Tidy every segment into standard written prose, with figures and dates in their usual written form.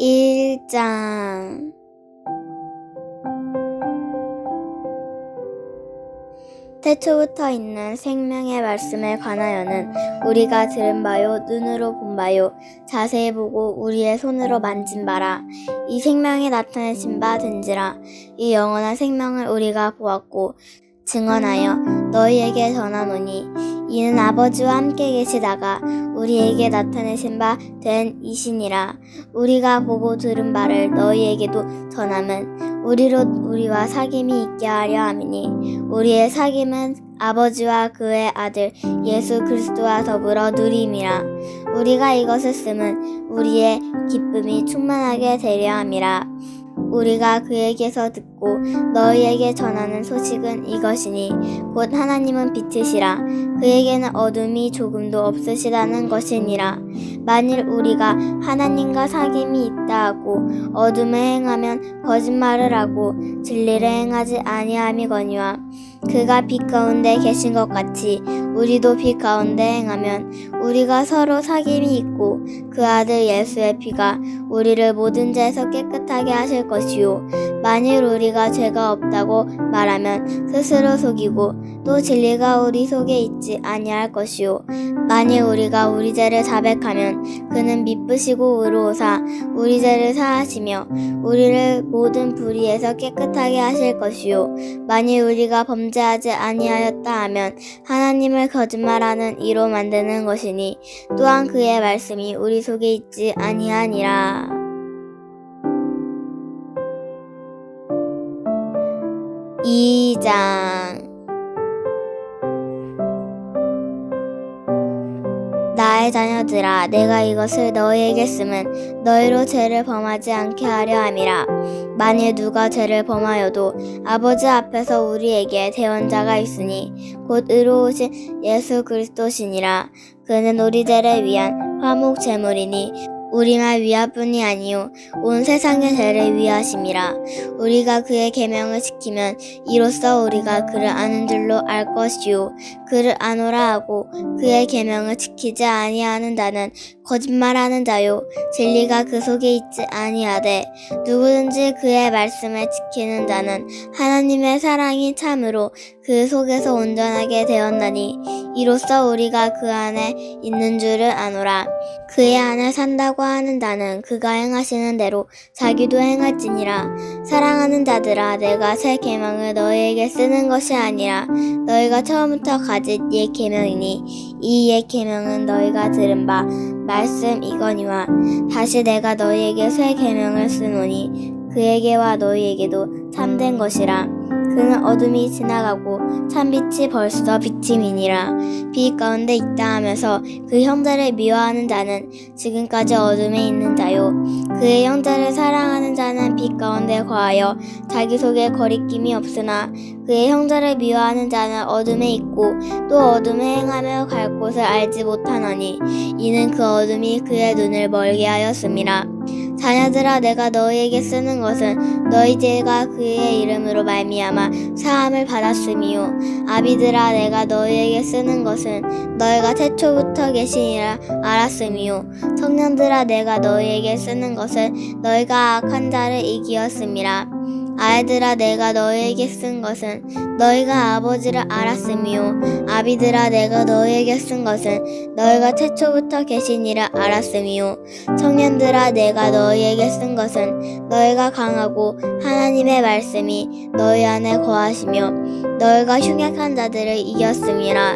1장 태초부터 있는 생명의 말씀에 관하여는 우리가 들은 바요, 눈으로 본 바요, 자세히 보고 우리의 손으로 만진 바라. 이 생명이 나타내신 바 된지라. 이 영원한 생명을 우리가 보았고 증언하여 너희에게 전하노니 이는 아버지와 함께 계시다가 우리에게 나타내신 바 된 이시니라. 우리가 보고 들은 바를 너희에게도 전함은 우리와 사귐이 있게 하려 함이니 우리의 사귐은 아버지와 그의 아들 예수 그리스도와 더불어 누림이라. 우리가 이것을 쓰면 우리의 기쁨이 충만하게 되려 함이라. 우리가 그에게서 듣고 너희에게 전하는 소식은 이것이니 곧 하나님은 빛이시라. 그에게는 어둠이 조금도 없으시다는 것이니라. 만일 우리가 하나님과 사귐이 있다 하고 어둠에 행하면 거짓말을 하고 진리를 행하지 아니함이거니와 그가 빛 가운데 계신 것 같이 우리도 빛 가운데 행하면 우리가 서로 사귐이 있고 그 아들 예수의 피가 우리를 모든 죄에서 깨끗하게 하실 것이요 만일 우리가 죄가 없다고 말하면 스스로 속이고 또 진리가 우리 속에 있지 아니할 것이요 만일 우리가 우리 죄를 자백하면 그는 미쁘시고 의로우사 우리 죄를 사하시며 우리를 모든 불의에서 깨끗하게 하실 것이요 만일 우리가 범죄하지 아니하였다 하면 하나님을 거짓말하는 이로 만드는 것이니 또한 그의 말씀이 우리 속에 있지 아니하니라. 2장 나의 자녀들아 내가 이것을 너희에게 쓰면 너희로 죄를 범하지 않게 하려 함이라. 만일 누가 죄를 범하여도 아버지 앞에서 우리에게 대언자가 있으니 곧 의로우신 예수 그리스도시니라. 그는 우리 죄를 위한 화목 제물이니 우리만 위하뿐이 아니요 온 세상의 죄를 위하심이라. 우리가 그의 계명을 지키면 이로써 우리가 그를 아는 줄로 알 것이요 그를 아노라 하고 그의 계명을 지키지 아니하는 자는 거짓말하는 자요 진리가 그 속에 있지 아니하되 누구든지 그의 말씀을 지키는 자는 하나님의 사랑이 참으로 그 속에서 온전하게 되었나니 이로써 우리가 그 안에 있는 줄을 아노라. 그의 안에 산다고 하는 자는 그가 행하시는 대로 자기도 행할지니라. 사랑하는 자들아 내가 새 계명을 너희에게 쓰는 것이 아니라 너희가 처음부터 가진 옛 계명이니 이 옛 계명은 너희가 들은 바 말씀 이거니와 다시 내가 너희에게 새 계명을 쓰노니 그에게와 너희에게도 참된 것이라. 그는 어둠이 지나가고 참빛이 벌써 비침이니라. 빛 가운데 있다 하면서 그 형제를 미워하는 자는 지금까지 어둠에 있는 자요 그의 형제를 사랑하는 자는 빛 가운데 거하여 자기 속에 거리낌이 없으나 그의 형제를 미워하는 자는 어둠에 있고 또 어둠에 행하며 갈 곳을 알지 못하나니 이는 그 어둠이 그의 눈을 멀게 하였음이라. 자녀들아 내가 너희에게 쓰는 것은 너희 죄가 그의 이름으로 말미암아 사함을 받았음이요 아비들아 내가 너희에게 쓰는 것은 너희가 태초부터 계시니라 알았음이요 청년들아 내가 너희에게 쓰는 것은 너희가 악한 자를 이기었음이라. 아이들아 내가 너희에게 쓴 것은 너희가 아버지를 알았음이요 아비들아 내가 너희에게 쓴 것은 너희가 태초부터 계시니라 알았음이요 청년들아 내가 너희에게 쓴 것은 너희가 강하고 하나님의 말씀이 너희 안에 거하시며 너희가 흉악한 자들을 이겼음이라.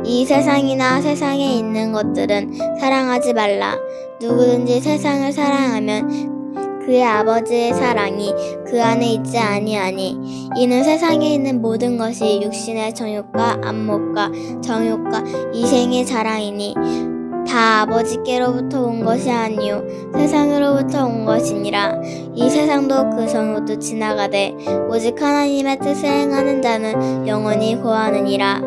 이 세상이나 세상에 있는 것들은 사랑하지 말라. 누구든지 세상을 사랑하면 그의 아버지의 사랑이 그 안에 있지 아니하니 이는 세상에 있는 모든 것이 육신의 정욕과 안목과 정욕과 이생의 자랑이니 다 아버지께로부터 온 것이 아니요 세상으로부터 온 것이니라. 이 세상도 그 정욕도 지나가되 오직 하나님의 뜻을 행하는 자는 영원히 거하느니라.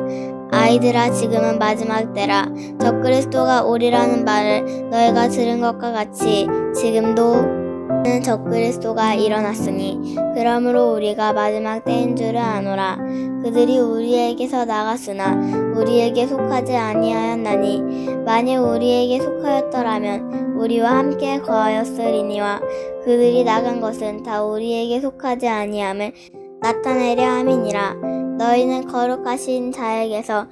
아이들아 지금은 마지막 때라. 적그리스도가 오리라는 말을 너희가 들은 것과 같이 지금도 는 적그리스도가 일어났으니 그러므로 우리가 마지막 때인 줄을 아노라. 그들이 우리에게서 나갔으나 우리에게 속하지 아니하였나니 만일 우리에게 속하였더라면 우리와 함께 거하였으리니와 그들이 나간 것은 다 우리에게 속하지 아니함을 나타내려 함이니라. 너희는 거룩하신 자에게서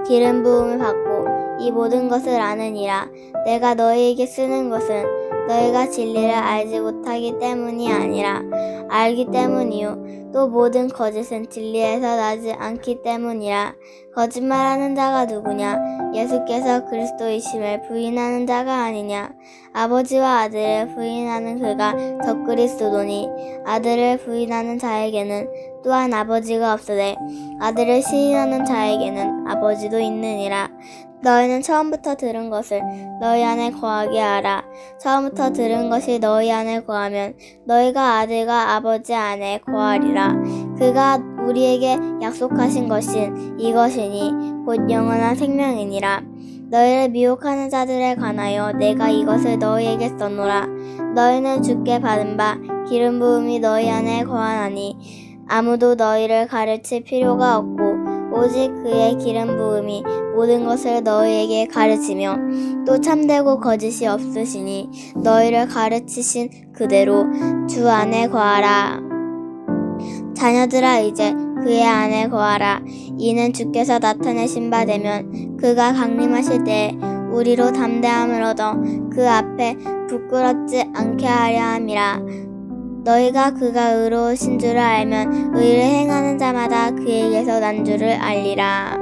기름 부음을 받고 이 모든 것을 아느니라. 내가 너희에게 쓰는 것은 너희가 진리를 알지 못하기 때문이 아니라 알기 때문이요 또 모든 거짓은 진리에서 나지 않기 때문이라. 거짓말하는 자가 누구냐? 예수께서 그리스도이심을 부인하는 자가 아니냐? 아버지와 아들을 부인하는 그가 적그리스도니 아들을 부인하는 자에게는 또한 아버지가 없으되 아들을 시인하는 자에게는 아버지도 있느니라. 너희는 처음부터 들은 것을 너희 안에 거하게 하라. 처음부터 들은 것이 너희 안에 거하면 너희가 아들과 아버지 안에 거하리라. 그가 우리에게 약속하신 것은 이것이니 곧 영원한 생명이니라. 너희를 미혹하는 자들에 관하여 내가 이것을 너희에게 써노라. 너희는 주께 받은 바 기름 부음이 너희 안에 거하나니 아무도 너희를 가르칠 필요가 없고 오직 그의 기름 부음이 모든 것을 너희에게 가르치며 또 참되고 거짓이 없으시니 너희를 가르치신 그대로 주 안에 거하라. 자녀들아 이제 그의 안에 거하라. 이는 주께서 나타내신 바 되면 그가 강림하실 때에 우리로 담대함을 얻어 그 앞에 부끄럽지 않게 하려 함이라. 너희가 그가 의로우신 줄을 알면 의를 행하는 자마다 그에게서 난 줄을 알리라.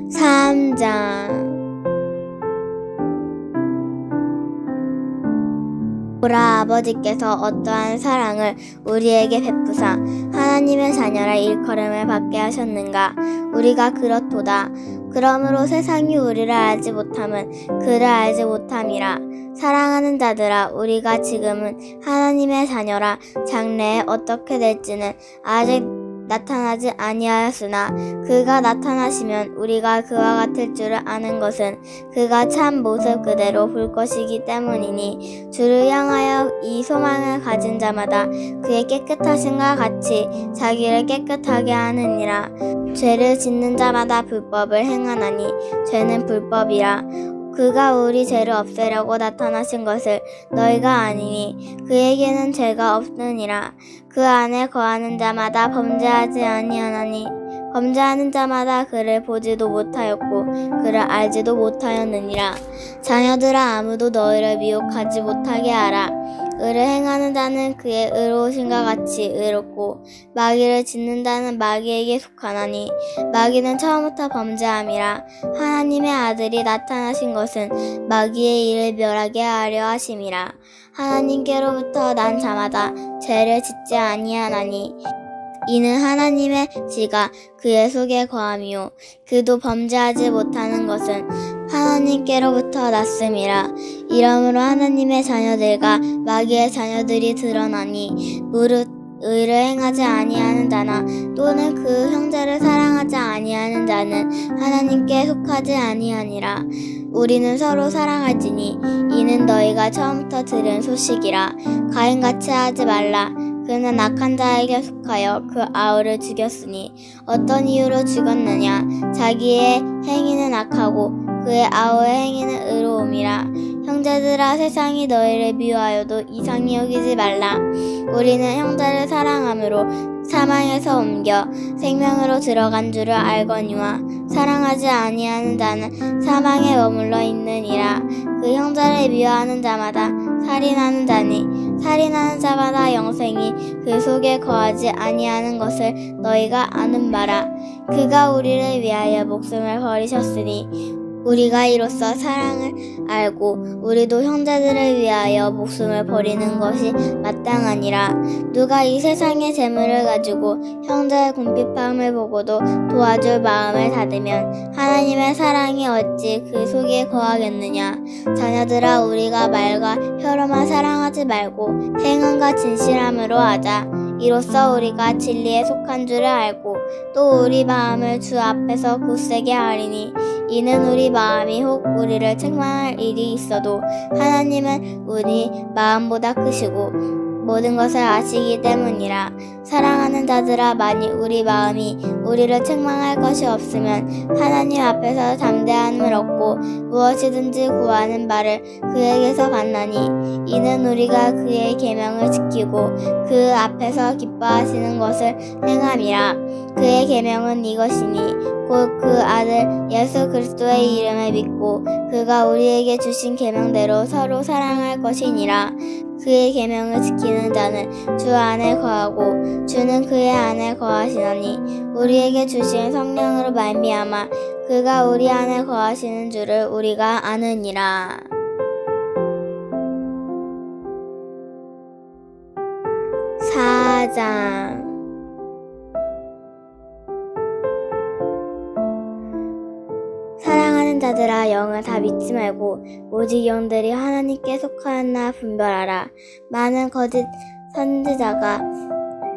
3장 보라, 아버지께서 어떠한 사랑을 우리에게 베푸사 하나님의 자녀라 일컬음을 받게 하셨는가. 우리가 그렇도다. 그러므로 세상이 우리를 알지 못함은 그를 알지 못함이라. 사랑하는 자들아, 우리가 지금은 하나님의 자녀라 장래에 어떻게 될지는 아직 나타나지 아니하였으나 그가 나타나시면 우리가 그와 같을 줄을 아는 것은 그가 참 모습 그대로 볼 것이기 때문이니 주를 향하여 이 소망을 가진 자마다 그의 깨끗하심과 같이 자기를 깨끗하게 하느니라. 죄를 짓는 자마다 불법을 행하나니 죄는 불법이라. 그가 우리 죄를 없애려고 나타나신 것을 너희가 아니니 그에게는 죄가 없느니라. 그 안에 거하는 자마다 범죄하지 아니하나니 범죄하는 자마다 그를 보지도 못하였고 그를 알지도 못하였느니라. 자녀들아, 아무도 너희를 미혹하지 못하게 하라. 의를 행하는 자는 그의 의로우심과 같이 의롭고 마귀를 짓는 자는 마귀에게 속하나니 마귀는 처음부터 범죄함이라. 하나님의 아들이 나타나신 것은 마귀의 일을 멸하게 하려 하심이라. 하나님께로부터 난 자마다 죄를 짓지 아니하나니 이는 하나님의 지가 그의 속에 거함이요 그도 범죄하지 못하는 것은 하나님께로부터 났음이라. 이러므로 하나님의 자녀들과 마귀의 자녀들이 드러나니 무릇 의를 행하지 아니하는 자나 또는 그 형제를 사랑하지 아니하는 자는 하나님께 속하지 아니하니라. 우리는 서로 사랑할지니 이는 너희가 처음부터 들은 소식이라. 가인같이 하지 말라. 그는 악한 자에게 속하여 그 아우를 죽였으니 어떤 이유로 죽었느냐? 자기의 행위는 악하고 그의 아우의 행위는 의로움이라. 형제들아, 세상이 너희를 미워하여도 이상히 여기지 말라. 우리는 형제를 사랑함으로 사망에서 옮겨 생명으로 들어간 줄을 알거니와 사랑하지 아니하는 자는 사망에 머물러 있느니라. 그 형제를 미워하는 자마다 살인하는 자니 살인하는 자마다 영생이 그 속에 거하지 아니하는 것을 너희가 아는 바라. 그가 우리를 위하여 목숨을 버리셨으니 우리가 이로써 사랑을 알고 우리도 형제들을 위하여 목숨을 버리는 것이 마땅하니라. 누가 이 세상의 재물을 가지고 형제의 궁핍함을 보고도 도와줄 마음을 닫으면 하나님의 사랑이 어찌 그 속에 거하겠느냐. 자녀들아, 우리가 말과 혀로만 사랑하지 말고 행함과 진실함으로 하자. 이로써 우리가 진리에 속한 줄을 알고 또 우리 마음을 주 앞에서 굳세게 하리니 이는 우리 마음이 혹 우리를 책망할 일이 있어도 하나님은 우리 마음보다 크시고 모든 것을 아시기 때문이라. 사랑하는 자들아, 만일 우리 마음이 우리를 책망할 것이 없으면 하나님 앞에서 담대함을 얻고 무엇이든지 구하는 바를 그에게서 받나니 이는 우리가 그의 계명을 지키고 그 앞에서 기뻐하시는 것을 행함이라. 그의 계명은 이것이니 곧 그 아들 예수 그리스도의 이름을 믿고 그가 우리에게 주신 계명대로 서로 사랑할 것이니라. 그의 계명을 지키는 자는 주 안에 거하고 주는 그의 안에 거하시나니 우리에게 주신 성령으로 말미암아 그가 우리 안에 거하시는 줄을 우리가 아느니라. 4장 사랑하는 자들아, 영을 다 믿지 말고 오직 영들이 하나님께 속하였나 분별하라. 많은 거짓 선지자가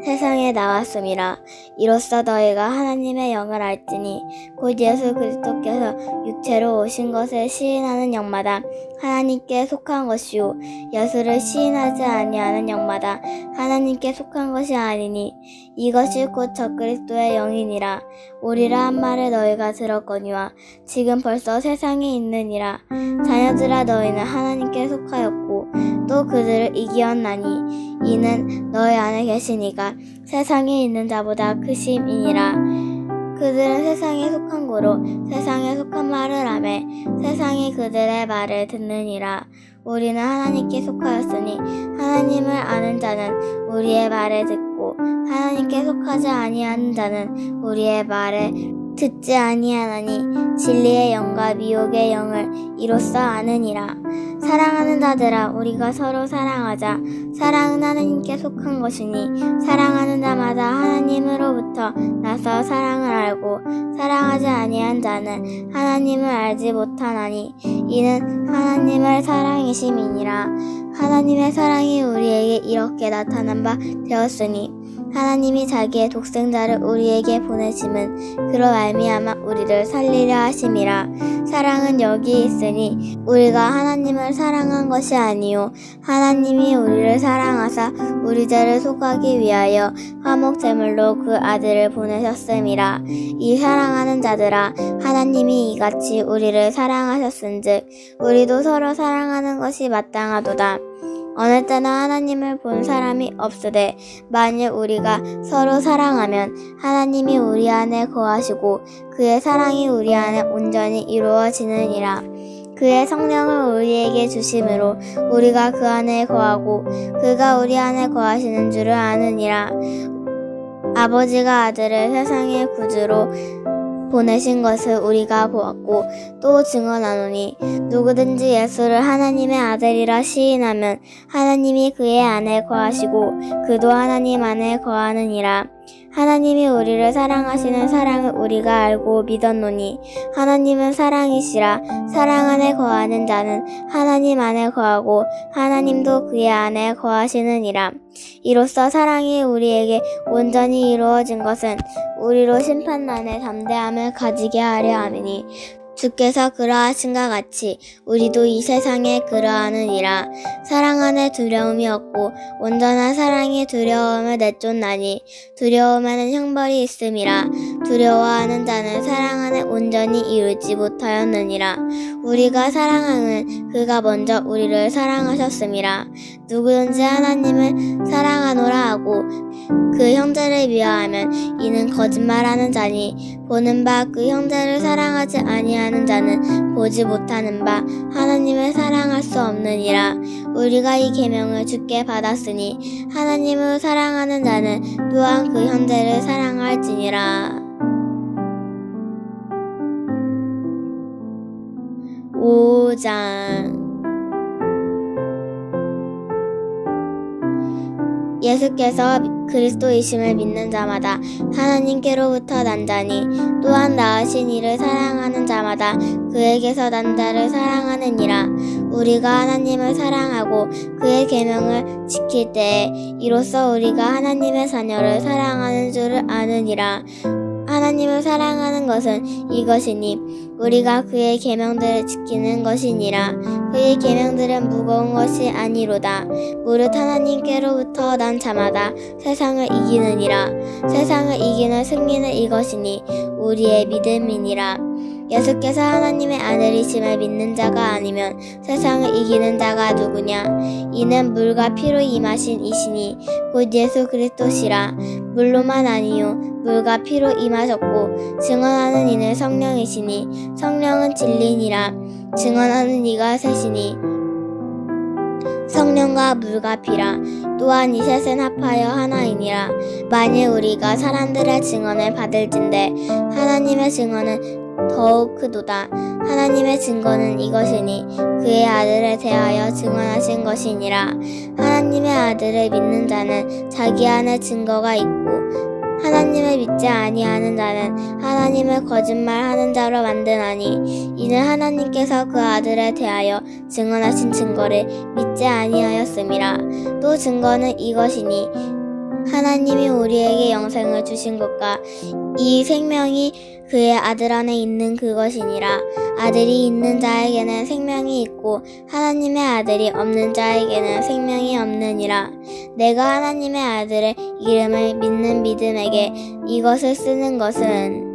세상에 나왔음이라. 이로써 너희가 하나님의 영을 알지니 곧 예수 그리스도께서 육체로 오신 것을 시인하는 영마다 하나님께 속한 것이요 예수를 시인하지 아니하는 영마다 하나님께 속한 것이 아니니 이것이 곧 적그리스도의 영이니라. 오리라 한 말을 너희가 들었거니와 지금 벌써 세상에 있느니라. 자녀들아, 너희는 하나님께 속하였고 또 그들을 이기었나니 이는 너희 안에 계시니가 세상에 있는 자보다 크심이니라. 그들은 세상에 속한 고로 세상에 속한 말을 하매 세상이 그들의 말을 듣느니라. 우리는 하나님께 속하였으니 하나님을 아는 자는 우리의 말을 듣고 하나님께 속하지 아니하는 자는 우리의 말을 듣지 아니하나니 진리의 영과 미혹의 영을 이로써 아느니라. 사랑하는 자들아, 우리가 서로 사랑하자. 사랑은 하나님께 속한 것이니 사랑하는 자마다 하나님으로부터 나서 사랑을 알고 사랑하지 아니한 자는 하나님을 알지 못하나니 이는 하나님을 사랑이심이니라. 하나님의 사랑이 우리에게 이렇게 나타난 바 되었으니 하나님이 자기의 독생자를 우리에게 보내심은 그로 말미암아 우리를 살리려 하심이라. 사랑은 여기 있으니 우리가 하나님을 사랑한 것이 아니요 하나님이 우리를 사랑하사 우리 죄를 속하기 위하여 화목 제물로 그 아들을 보내셨음이라. 이 사랑하는 자들아, 하나님이 이같이 우리를 사랑하셨은즉 우리도 서로 사랑하는 것이 마땅하도다. 어느 때나 하나님을 본 사람이 없으되 만일 우리가 서로 사랑하면 하나님이 우리 안에 거하시고 그의 사랑이 우리 안에 온전히 이루어지느니라. 그의 성령을 우리에게 주심으로 우리가 그 안에 거하고 그가 우리 안에 거하시는 줄을 아느니라. 아버지가 아들을 세상의 구주로 보내신 것을 우리가 보았고 또 증언하노니 누구든지 예수를 하나님의 아들이라 시인하면 하나님이 그의 안에 거하시고 그도 하나님 안에 거하느니라. 하나님이 우리를 사랑하시는 사랑을 우리가 알고 믿었노니 하나님은 사랑이시라. 사랑 안에 거하는 자는 하나님 안에 거하고 하나님도 그의 안에 거하시느니라. 이로써 사랑이 우리에게 온전히 이루어진 것은 우리로 심판난에 담대함을 가지게 하려 함이니 주께서 그러하신과 같이 우리도 이 세상에 그러하느니라. 사랑 안에 두려움이 없고 온전한 사랑이 두려움을 내쫓나니 두려움에는 형벌이 있음이라. 두려워하는 자는 사랑 안에 온전히 이루지 못하였느니라. 우리가 사랑하는 그가 먼저 우리를 사랑하셨음이라. 누구든지 하나님을 사랑하노라 하고 그 형제를 미워하면 이는 거짓말하는 자니 보는 바 그 형제를 사랑하지 아니하는 자는 보지 못하는 바 하나님을 사랑할 수 없느니라. 우리가 이 계명을 주께 받았으니 하나님을 사랑하는 자는 또한 그 형제를 사랑할지니라. 5장 예수께서 그리스도이심을 믿는 자마다 하나님께로부터 난 자니 또한 낳으신 이를 사랑하는 자마다 그에게서 난 자를 사랑하느니라. 우리가 하나님을 사랑하고 그의 계명을 지킬 때에 이로써 우리가 하나님의 자녀를 사랑하는 줄을 아느니라. 하나님을 사랑하는 것은 이것이니 우리가 그의 계명들을 지키는 것이니라. 그의 계명들은 무거운 것이 아니로다. 무릇 하나님께로부터 난 자마다 세상을 이기느니라. 세상을 이기는 승리는 이것이니 우리의 믿음이니라. 예수께서 하나님의 아들이심을 믿는 자가 아니면 세상을 이기는 자가 누구냐? 이는 물과 피로 임하신 이시니 곧 예수 그리스도시라. 물로만 아니요 물과 피로 임하셨고 증언하는 이는 성령이시니 성령은 진리니라. 증언하는 이가 셋이니 성령과 물과 피라. 또한 이 셋은 합하여 하나이니라. 만일 우리가 사람들의 증언을 받을진대 하나님의 증언은 더욱 크도다. 하나님의 증거는 이것이니 그의 아들에 대하여 증언하신 것이니라. 하나님의 아들을 믿는 자는 자기 안에 증거가 있고 하나님을 믿지 아니하는 자는 하나님을 거짓말하는 자로 만드나니 이는 하나님께서 그 아들에 대하여 증언하신 증거를 믿지 아니하였음이라. 또 증거는 이것이니 하나님이 우리에게 영생을 주신 것과 이 생명이 그의 아들 안에 있는 그것이니라. 아들이 있는 자에게는 생명이 있고 하나님의 아들이 없는 자에게는 생명이 없느니라. 내가 하나님의 아들의 이름을 믿는 믿음에게 이것을 쓰는 것은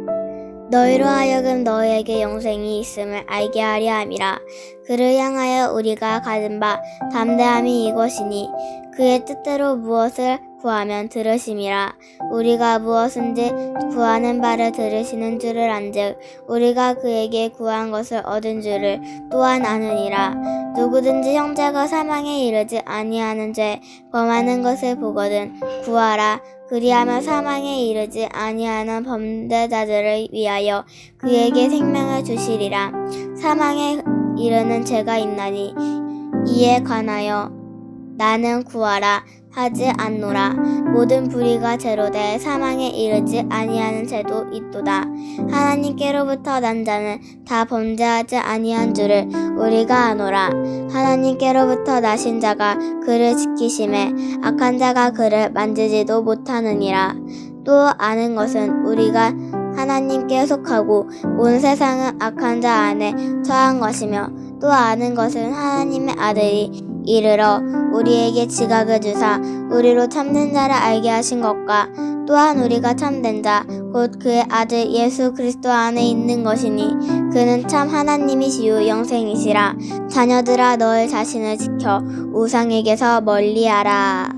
너희로 하여금 너희에게 영생이 있음을 알게 하려 함이라. 그를 향하여 우리가 가진 바 담대함이 이것이니 그의 뜻대로 무엇을 구하면 들으심이라. 우리가 무엇인지 구하는 바를 들으시는 줄을 안즉 우리가 그에게 구한 것을 얻은 줄을 또한 아느니라. 누구든지 형제가 사망에 이르지 아니하는 죄 범하는 것을 보거든 구하라. 그리하면 사망에 이르지 아니하는 범죄자들을 위하여 그에게 생명을 주시리라. 사망에 이르는 죄가 있나니 이에 관하여 나는 구하라 하지 않노라. 모든 불의가 제로돼 사망에 이르지 아니하는 죄도 있도다. 하나님께로부터 난 자는 다 범죄하지 아니한 줄을 우리가 아노라. 하나님께로부터 나신 자가 그를 지키심에 악한 자가 그를 만지지도 못하느니라. 또 아는 것은 우리가 하나님께 속하고 온 세상은 악한 자 안에 처한 것이며 또 아는 것은 하나님의 아들이 이르러 우리에게 지각을 주사 우리로 참된 자를 알게 하신 것과 또한 우리가 참된 자 곧 그의 아들 예수 그리스도 안에 있는 것이니 그는 참 하나님이시요 영생이시라. 자녀들아 너희 자신을 지켜 우상에게서 멀리하라.